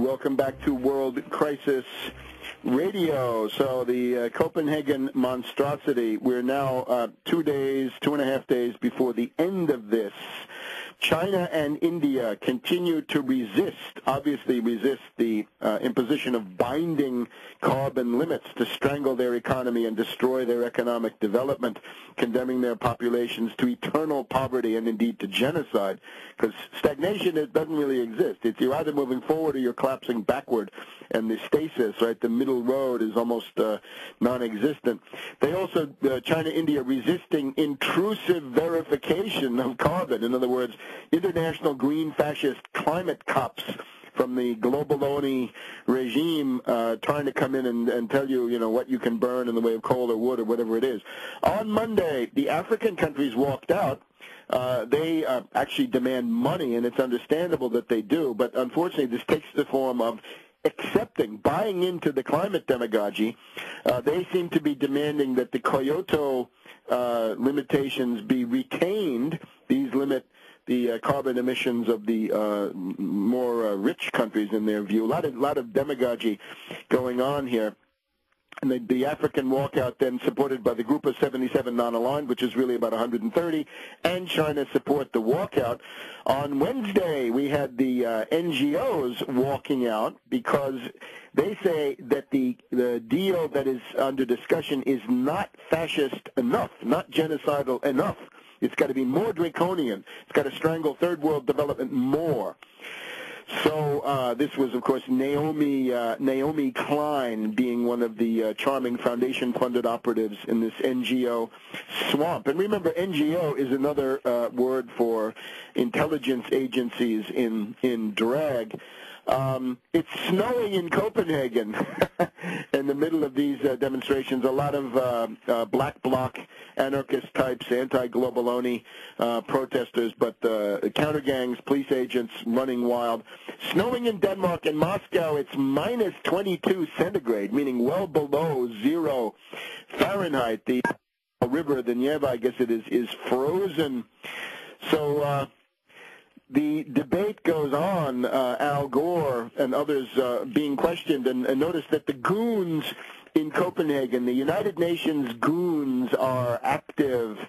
Welcome back to World Crisis Radio. So the Copenhagen monstrosity, we're now 2.5 days before the end of this. China and India continue to obviously resist the imposition of binding carbon limits to strangle their economy and destroy their economic development, condemning their populations to eternal poverty and indeed to genocide, because stagnation doesn't really exist. You're either moving forward or you're collapsing backward, and the stasis, right, the middle road is almost non-existent. They also, China, India, resisting intrusive verification of carbon. In other words, international green fascist climate cops from the globaloni regime trying to come in and tell you, what you can burn in the way of coal or wood or whatever it is. On Monday, the African countries walked out. They actually demand money, and it's understandable that they do, but unfortunately this takes the form of buying into the climate demagogy. They seem to be demanding that the Kyoto limitations be retained. These limit the carbon emissions of the more rich countries in their view. A lot of demagogy going on here. And the African walkout then supported by the Group of 77 non-aligned, which is really about 130, and China support the walkout. On Wednesday, we had the NGOs walking out because they say that the deal that is under discussion is not fascist enough, not genocidal enough. It's got to be more draconian. It's got to strangle third world development more. So this was, of course, Naomi Klein being one of the charming foundation-funded operatives in this NGO swamp. And remember, NGO is another word for intelligence agencies in drag. It's snowing in Copenhagen in the middle of these demonstrations. A lot of black bloc anarchist types, anti-globaloni protesters, but counter gangs, police agents running wild. Snowing in Denmark and Moscow, it's minus 22 centigrade, meaning well below 0 Fahrenheit. The river, the Neva, I guess it is frozen. So the debate goes on, Al Gore and others being questioned, and notice that the goons in Copenhagen, the United Nations goons are active.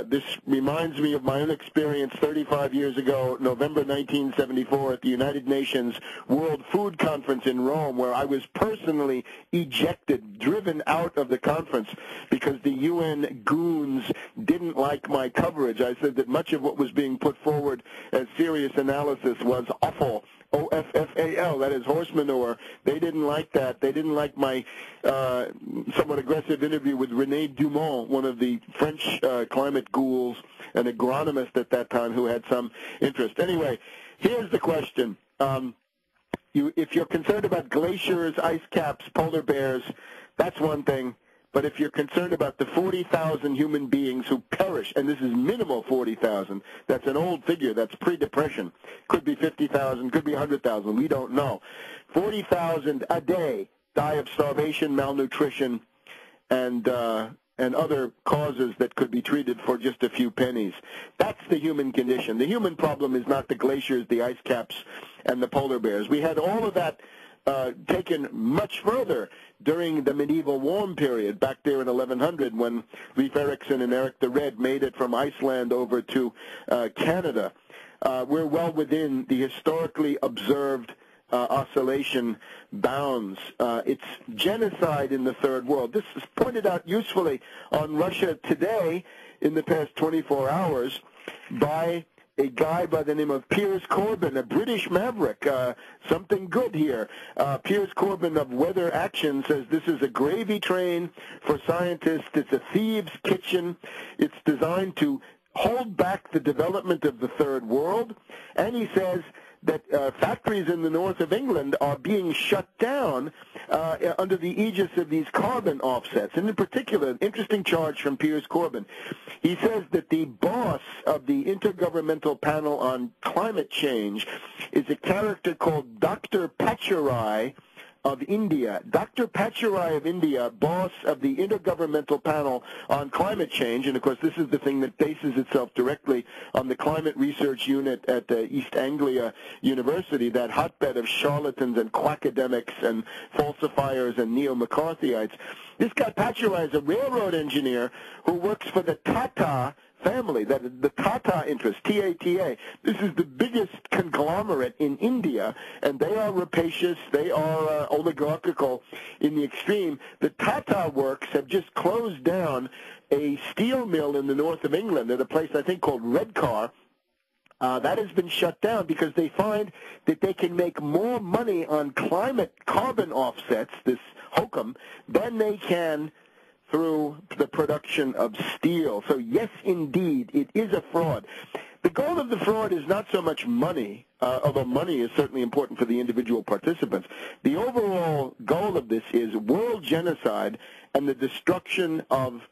This reminds me of my own experience 35 years ago, November 1974, at the United Nations World Food Conference in Rome, where I was personally ejected, driven out of the conference because the UN goons didn't like my coverage. I said that much of what was being put forward as serious analysis was awful. OFFAL, that is horse manure. They didn't like that. They didn't like my somewhat aggressive interview with René Dumont, one of the French climate ghouls, an agronomist at that time who had some interest. Anyway, here's the question. If you're concerned about glaciers, ice caps, polar bears, that's one thing. But if you're concerned about the 40,000 human beings who perish, and this is minimal 40,000, that's an old figure, that's pre-depression. Could be 50,000, could be 100,000, we don't know. 40,000 a day die of starvation, malnutrition, and other causes that could be treated for just a few pennies. That's the human condition. The human problem is not the glaciers, the ice caps, and the polar bears. We had all of that taken much further during the medieval warm period, back there in 1100 when Leif Erikson and Eric the Red made it from Iceland over to Canada. We're well within the historically observed oscillation bounds. It's genocide in the third world. This is pointed out usefully on Russia Today in the past 24 hours by a guy by the name of Piers Corbyn, a British maverick. Something good here. Piers Corbyn of Weather Action says this is a gravy train for scientists. It's a thieves' kitchen. It's designed to hold back the development of the third world. And he says that factories in the north of England are being shut down under the aegis of these carbon offsets. And in particular, an interesting charge from Piers Corbyn. He says that the boss of the Intergovernmental Panel on Climate Change is a character called Dr. Pachauri, of India. Dr. Pacharai of India, boss of the Intergovernmental Panel on Climate Change, and of course this is the thing that bases itself directly on the Climate Research Unit at East Anglia University, that hotbed of charlatans and quackademics and falsifiers and neo-McCarthyites. This guy Pacharai is a railroad engineer who works for the Tata family, that is the Tata interest, T-A-T-A. This is the biggest conglomerate in India, and they are rapacious, they are oligarchical in the extreme. The Tata works have just closed down a steel mill in the north of England at a place I think called Redcar. That has been shut down because they find that they can make more money on climate carbon offsets, this hokum, than they can through the production of steel. So yes, indeed, it is a fraud. The goal of the fraud is not so much money, although money is certainly important for the individual participants. The overall goal of this is world genocide and the destruction of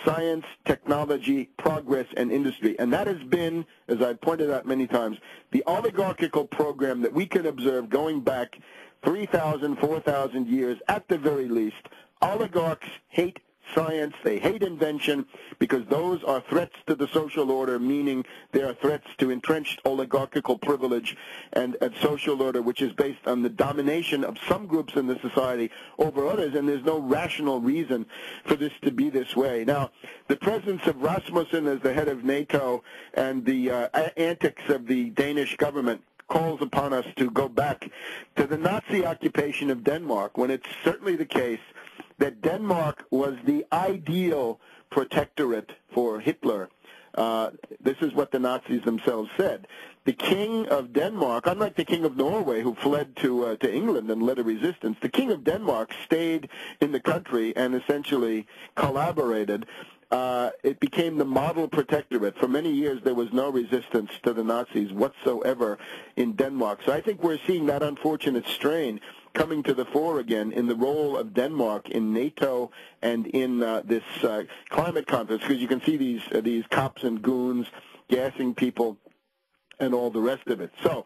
science, technology, progress, and industry. And that has been, as I've pointed out many times, the oligarchical program that we can observe going back 3,000, 4,000 years at the very least. Oligarchs hate science, they hate invention, because those are threats to the social order, meaning they are threats to entrenched oligarchical privilege and social order, which is based on the domination of some groups in the society over others, and there's no rational reason for this to be this way. Now, the presence of Rasmussen as the head of NATO and the antics of the Danish government calls upon us to go back to the Nazi occupation of Denmark, when it's certainly the case that Denmark was the ideal protectorate for Hitler. This is what the Nazis themselves said. The king of Denmark, unlike the king of Norway who fled to England and led a resistance, the king of Denmark stayed in the country and essentially collaborated. It became the model protectorate. For many years, there was no resistance to the Nazis whatsoever in Denmark. So I think we're seeing that unfortunate strain coming to the fore again in the role of Denmark in NATO and in this climate conference, because you can see these cops and goons gassing people and all the rest of it. So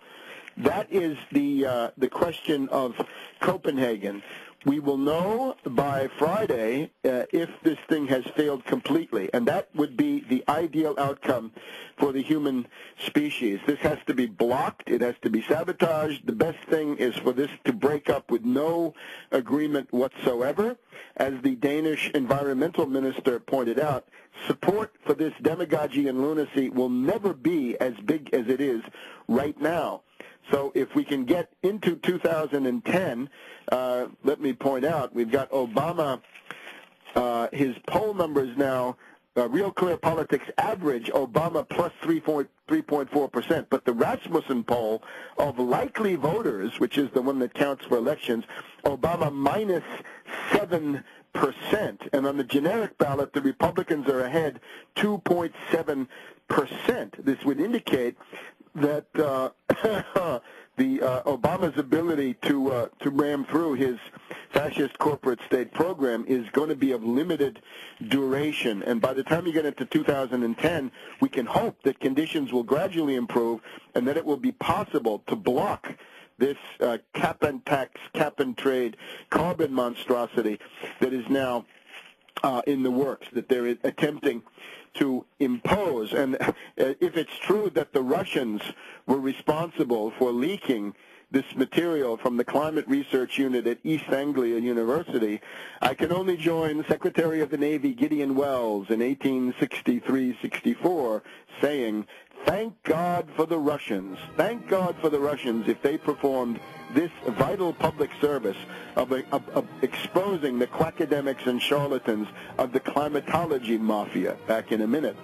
that is the question of Copenhagen. We will know by Friday if this thing has failed completely, and that would be the ideal outcome for the human species. This has to be blocked. It has to be sabotaged. The best thing is for this to break up with no agreement whatsoever. As the Danish environmental minister pointed out, support for this demagogy and lunacy will never be as big as it is right now. So if we can get into 2010, let me point out, we've got Obama, his poll numbers now, Real Clear Politics average, Obama plus 3.4%, but the Rasmussen poll of likely voters, which is the one that counts for elections, Obama minus 7%. And on the generic ballot, the Republicans are ahead 2.7%. This would indicate that Obama's ability to ram through his fascist corporate state program is going to be of limited duration. And by the time you get into 2010, we can hope that conditions will gradually improve and that it will be possible to block this cap and tax, cap and trade carbon monstrosity that is now in the works, that they're attempting to impose. And if it's true that the Russians were responsible for leaking this material from the Climate Research Unit at East Anglia University, I can only join Secretary of the Navy Gideon Welles in 1863-64 saying, thank God for the Russians. Thank God for the Russians if they performed this vital public service of exposing the quackademics and charlatans of the climatology mafia. Back in a minute.